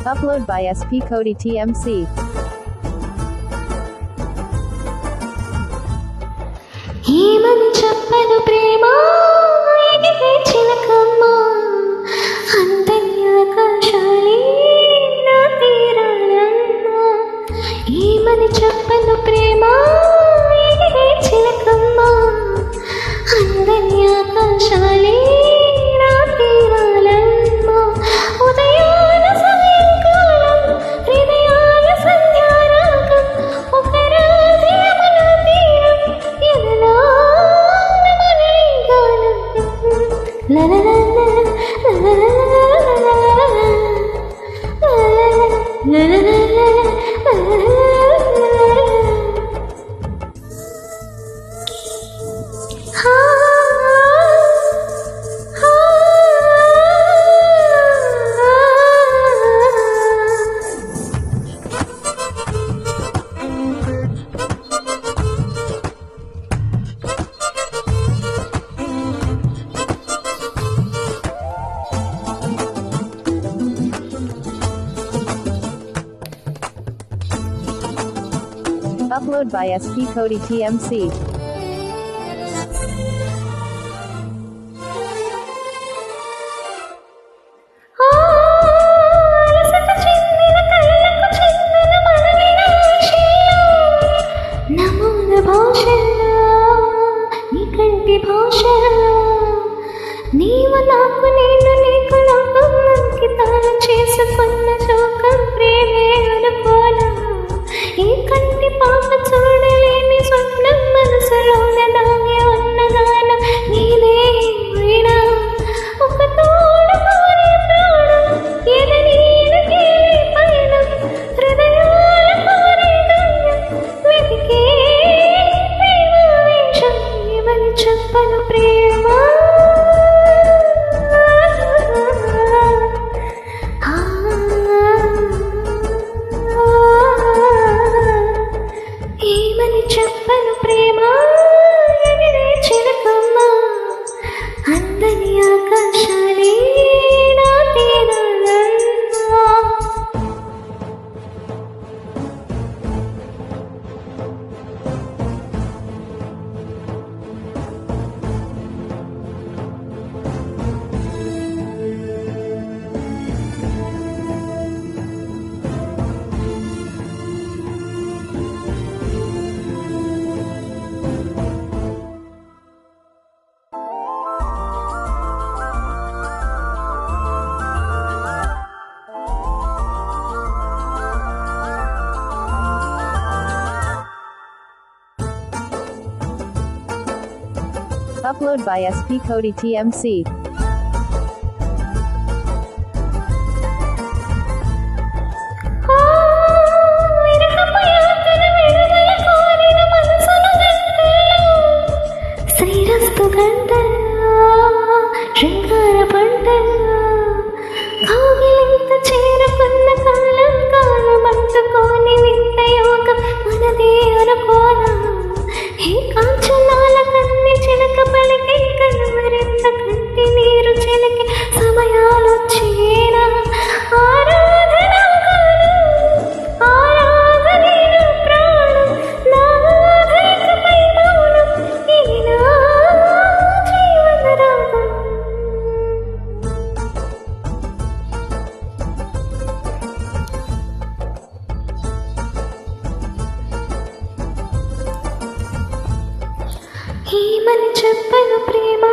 Upload by SP Cody TMC. ఏమని చెప్పను ప్రేమ ఎగిరే చిలకమ్మ అంతని ఆకాశాలే నా తీరాలమ్మ. ఏమని చెప్పను ప్రేమ ఎగిరే చిలకమ్మ అంతని ఆకాశాలే నా తీరాలమ్మ. ఉదయాన సాయంకాలం హృదయాల సంధ్యారాగం ఒక రాజ్యముల తీరం ఎదలా నమలి గానం. లలలల Upload by SP Cody TMC. నీవు నాకు నేను నీకు నాకు అంకితాలు చేసుకున్న శోకం ప్రేమే అనుకోనా. ఈ కంటి పాప చూడలేని స్వప్నం మనసులోన దాగి ఉన్న గానం నీదే అయినా ఒక తోడు కోరే ప్రాణం ఎదనీన తేలే పయనం హృదయాల కోరే గమ్యం వెతికే ప్రేమ వేషం. ఏమని చెప్పను ప్రేమ ఏమని చెప్పను ప్రేమ ఎగిరే చిలకమ్మ అందని ఆకాశాలే నా తీరాలమ్మ. Upload by SP Cody TMC. శ్రీరస్తు గంటల్లో శృంగార పంటల్లో కాగిలింత చేరుకున్న కాలం కాలం అంటుకోని వింత యోగం మనదే అనుకోనా. ఏ కాంచనాల కన్ని చిలక పలికి కనుమరింత కంటి నీరు చిలికి సమయాలొచ్చేనా. ఆరాధన ఆరాధనే నా ప్రాణం నా ఆధైకపై మౌనం ఇది నా జీవన రాగం. ఏమని చెప్పను ప్రేమ